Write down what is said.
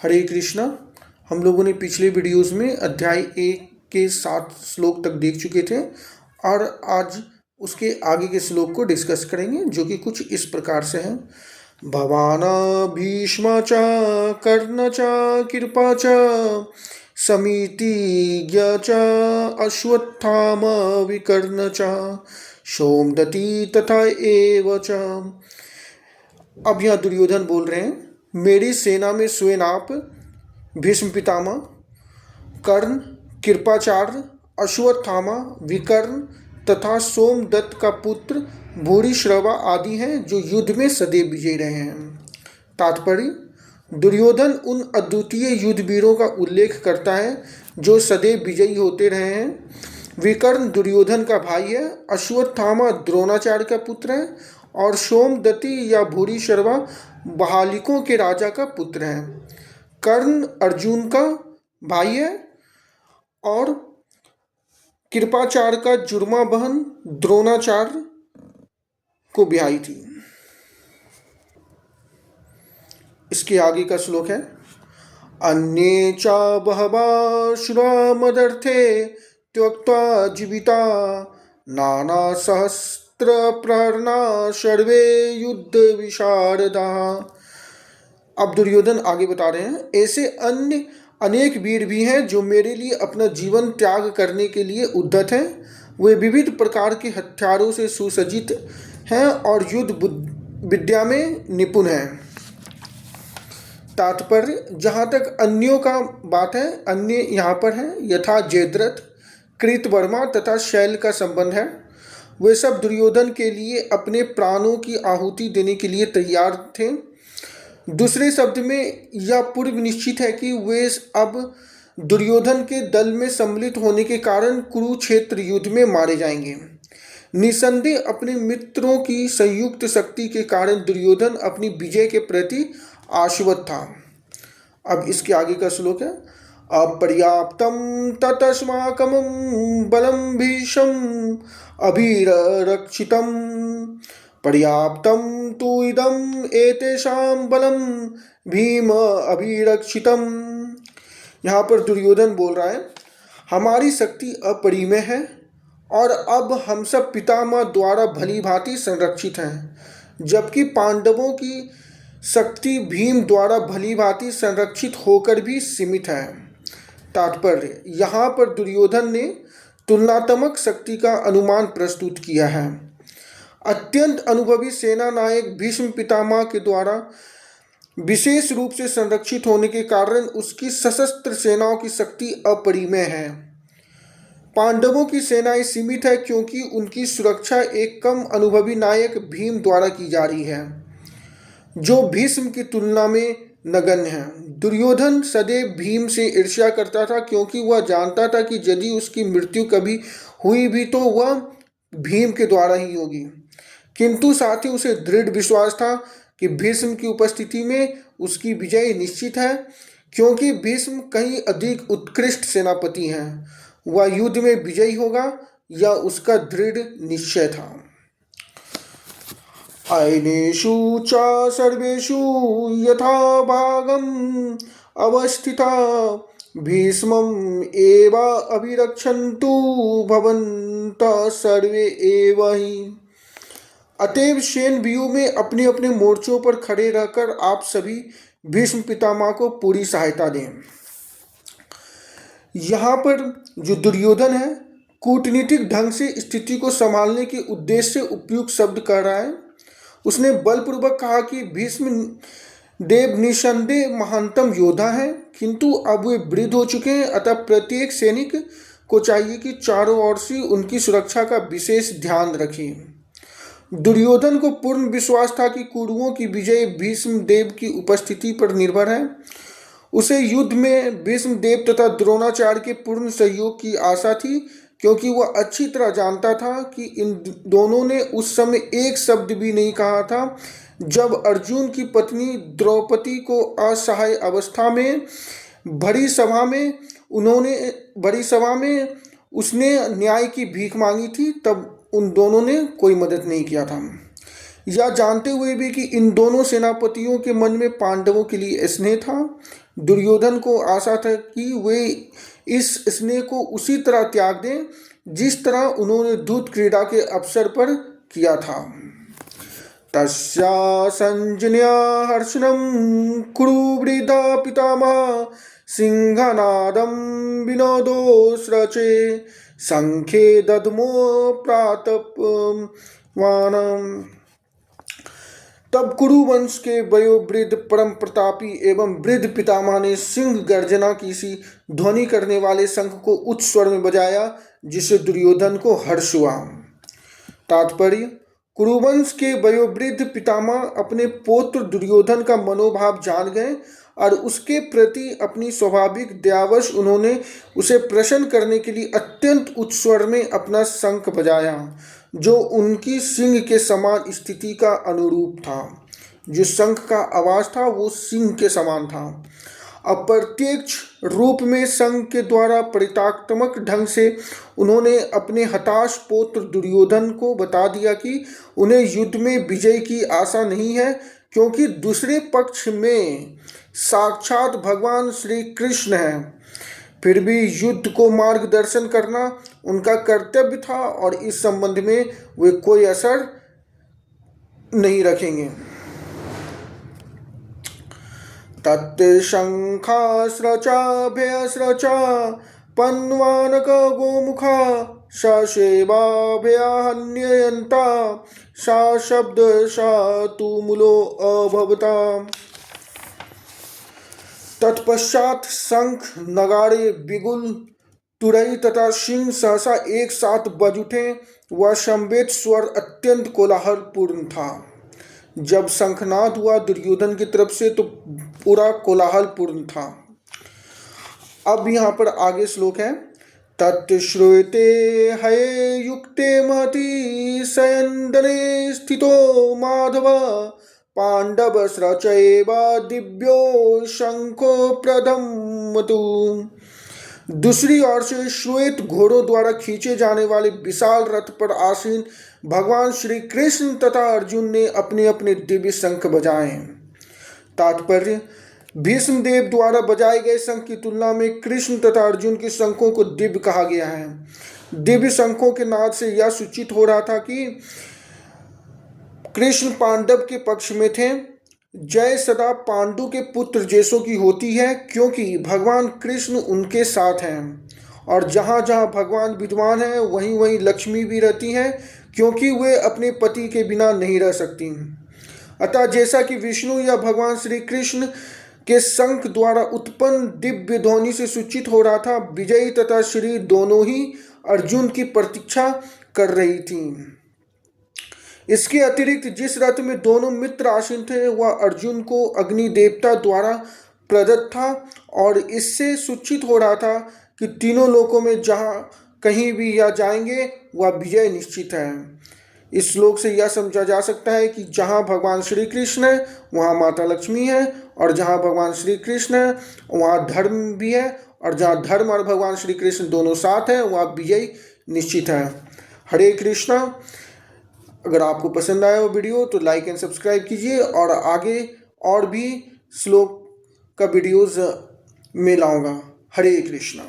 हरे कृष्णा। हम लोगों ने पिछले वीडियोस में अध्याय 1 के 7 श्लोक तक देख चुके थे और आज उसके आगे के श्लोक को डिस्कस करेंगे, जो कि कुछ इस प्रकार से हैं। भवान भीष्म च कर्ण च कृपा च समितिज्ञ च अश्वत्थाम विकर्ण च सोमदत्ति तथा एव च। अब यहाँ दुर्योधन बोल रहे हैं, मेरी सेना में स्वयं आप, भीष्म पितामह, कर्ण, कृपाचार्य, अश्वत्थामा, विकर्ण तथा सोमदत्त का पुत्र भूरिश्रवा आदि हैं जो युद्ध में सदैव विजयी रहे हैं। तात्पर्य: दुर्योधन उन अद्वितीय युद्धवीरों का उल्लेख करता है जो सदैव विजयी होते रहे हैं। विकर्ण दुर्योधन का भाई है, अश्वत्थामा द्रोणाचार्य का पुत्र है और सोमदत्ति या भूरिश्रवा बहालिकों के राजा का पुत्र है। कर्ण अर्जुन का भाई है और कृपाचार्य का जुर्मा बहन द्रोणाचार्य को ब्याही थी। इसके आगे का श्लोक है, अन्ये च बहवः शूरा मदर्थे त्यक्त्वा जीविता नाना सहस्त्र प्रहरणा सर्वे युद्ध विशारदाः। अब दुर्योधन आगे बता रहे हैं, ऐसे अन्य अनेक वीर भी हैं जो मेरे लिए अपना जीवन त्याग करने के लिए उद्यत हैं। वे विविध प्रकार के हथियारों से सुसज्जित हैं और युद्ध विद्या में निपुण हैं। तात्पर्य: जहाँ तक अन्यों का बात है, अन्य यहाँ पर हैं यथा जयद्रथ, कृतवर्मा तथा शैल का संबंध है। वे सब दुर्योधन के लिए अपने प्राणों की आहुति देने के लिए तैयार थे। दूसरे शब्द में यह पूर्व निश्चित है कि वे अब दुर्योधन के दल में सम्मिलित होने के कारण कुरुक्षेत्र युद्ध में मारे जाएंगे। निसंदेह अपने मित्रों की संयुक्त शक्ति के कारण दुर्योधन अपनी विजय के प्रति आशावत था। अब इसके आगे का श्लोक है, अपर्याप्तम ततस्माकं बलं भीषम अभिरक्षितम पर्याप्तम तु इदम एतेषां बलम भीम अभिरक्षितम। यहाँ पर दुर्योधन बोल रहा है, हमारी शक्ति अपरिमेय है और अब हम सब पितामह द्वारा भली भांति संरक्षित हैं, जबकि पांडवों की शक्ति भीम द्वारा भली भांति संरक्षित होकर भी सीमित है। तात्पर्य: यहाँ पर दुर्योधन ने तुलनात्मक शक्ति का अनुमान प्रस्तुत किया है। अत्यंत अनुभवी सेना नायक भीष्म पितामह के द्वारा विशेष रूप से संरक्षित होने के कारण उसकी सशस्त्र सेनाओं की शक्ति अपरिमेय है। पांडवों की सेनाएं सीमित है क्योंकि उनकी सुरक्षा एक कम अनुभवी नायक भीम द्वारा की जा रही है, जो भीष्म की तुलना में नगण्य है। दुर्योधन सदैव भीम से ईर्ष्या करता था क्योंकि वह जानता था कि यदि उसकी मृत्यु कभी हुई भी तो वह भीम के द्वारा ही होगी, किंतु साथ ही उसे दृढ़ विश्वास था कि भीष्म की उपस्थिति में उसकी विजय निश्चित है, क्योंकि भीष्म कहीं अधिक उत्कृष्ट सेनापति हैं। वह युद्ध में विजयी होगा, यह उसका दृढ़ निश्चय था। अयनेषु च सर्वेषु यथा भागम् अवस्थिता भीष्मम् एव अभिरक्षन्तु भवन्तः सर्वे एव हि। अतएव सेन व्यूह में अपने अपने मोर्चों पर खड़े रहकर आप सभी भीष्म पितामह को पूरी सहायता दें। यहाँ पर जो दुर्योधन है, कूटनीतिक ढंग से स्थिति को संभालने के उद्देश्य से उपयुक्त शब्द कह रहा है। उसने बलपूर्वक कहा कि भीष्म देव निसंदेह महानतम योद्धा हैं, किंतु अब वे वृद्ध हो चुके हैं, अतः प्रत्येक सैनिक को चाहिए कि चारों ओर से उनकी सुरक्षा का विशेष ध्यान रखें। दुर्योधन को पूर्ण विश्वास था कि कुरुओं की विजय भीष्म देव की उपस्थिति पर निर्भर है। उसे युद्ध में भीष्म देव तथा द्रोणाचार्य के पूर्ण सहयोग की आशा थी, क्योंकि वह अच्छी तरह जानता था कि इन दोनों ने उस समय एक शब्द भी नहीं कहा था जब अर्जुन की पत्नी द्रौपदी को असहाय अवस्था में भरी सभा में उसने न्याय की भीख मांगी थी, तब उन दोनों ने कोई मदद नहीं किया था। यह जानते हुए भी कि इन दोनों सेनापतियों के मन में पांडवों के लिए स्नेह था, दुर्योधन को आशा था कि वे इस स्नेह को उसी तरह त्याग दें जिस तरह उन्होंने दूत क्रीड़ा के अवसर पर किया था। तस्या संजन्या हर्षणं कुरु वृद्धा पितामह सिंहनादं विनोदोस्रचे संख्ये दद्मो प्रातपवानम्। तब कुरुवंश के वयोवृद्ध परम प्रतापी एवं वृद्ध पितामह ने सिंह गर्जना की सी ध्वनि करने वाले शंख को उच्च स्वर में बजाया, जिससे दुर्योधन को हर्ष हुआ। तात्पर्य: कुरुवंश के वयोवृद्ध पितामह अपने पौत्र दुर्योधन का मनोभाव जान गए और उसके प्रति अपनी स्वाभाविक दयावश उन्होंने उसे प्रसन्न करने के लिए अत्यंत उच्च स्वर में अपना शंख बजाया, जो उनकी सिंह के समान स्थिति का अनुरूप था। जो शंख का आवाज था वो सिंह के समान था। अप्रत्यक्ष रूप में शंख के द्वारा परिताकात्मक ढंग से उन्होंने अपने हताश पौत्र दुर्योधन को बता दिया कि उन्हें युद्ध में विजय की आशा नहीं है, क्योंकि दूसरे पक्ष में साक्षात भगवान श्री कृष्ण हैं। फिर भी युद्ध को मार्गदर्शन करना उनका कर्तव्य था और इस संबंध में वे कोई असर नहीं रखेंगे। तत्शंखास्रचाभयस्रचा पन्वानक गोमुखा ससेवाभयान्ययन्ता सा शब्द सा तुमुलो अभवता। तत्पश्चात शंख, नगाड़े, बिगुल, तुरई तथा सिंह सहसा एक साथ बज उठे। वह संवेद स्वर अत्यंत कोलाहलपूर्ण था। जब शंखनाद हुआ दुर्योधन की तरफ से तो पूरा कोलाहलपूर्ण था। अब यहाँ पर आगे श्लोक है। तत्श्रूयते हये युक्ते महति सयन्दने स्थितो माधव पांडव स्रचैव दिव्यो शंखो प्रधमतु। दूसरी ओर से श्वेत घोड़ों द्वारा खींचे जाने वाले विशाल रथ पर आसीन भगवान श्री कृष्ण तथा अर्जुन ने अपने अपने दिव्य शंख बजाए। तात्पर्य: भीष्म देव द्वारा बजाए गए शंख की तुलना में कृष्ण तथा अर्जुन के शंखों को दिव्य कहा गया है। दिव्य शंखों के नाद से यह सूचित हो रहा था कि कृष्ण पांडव के पक्ष में थे। जय सदा पांडु के पुत्र जैसों की होती है, क्योंकि भगवान कृष्ण उनके साथ हैं, और जहाँ जहाँ भगवान विद्वान हैं वहीं वहीं लक्ष्मी भी रहती हैं, क्योंकि वे अपने पति के बिना नहीं रह सकती। अतः जैसा कि विष्णु या भगवान श्री कृष्ण के शंख द्वारा उत्पन्न दिव्य ध्वनि से सूचित हो रहा था, विजयी तथा श्री दोनों ही अर्जुन की प्रतीक्षा कर रही थी। इसके अतिरिक्त जिस रथ में दोनों मित्र आसीन थे वह अर्जुन को अग्नि देवता द्वारा प्रदत्त था, और इससे सूचित हो रहा था कि तीनों लोकों में जहाँ कहीं भी यह जाएंगे वह विजय निश्चित है। इस श्लोक से यह समझा जा सकता है कि जहाँ भगवान श्री कृष्ण है वहाँ माता लक्ष्मी है, और जहाँ भगवान श्री कृष्ण है वहाँ धर्म भी है, और जहाँ धर्म और भगवान श्री कृष्ण दोनों साथ हैं वहाँ विजय निश्चित है। हरे कृष्णा। अगर आपको पसंद आया वो वीडियो तो लाइक एंड सब्सक्राइब कीजिए, और आगे और भी श्लोक का वीडियोज़ में लाऊंगा। हरे कृष्णा।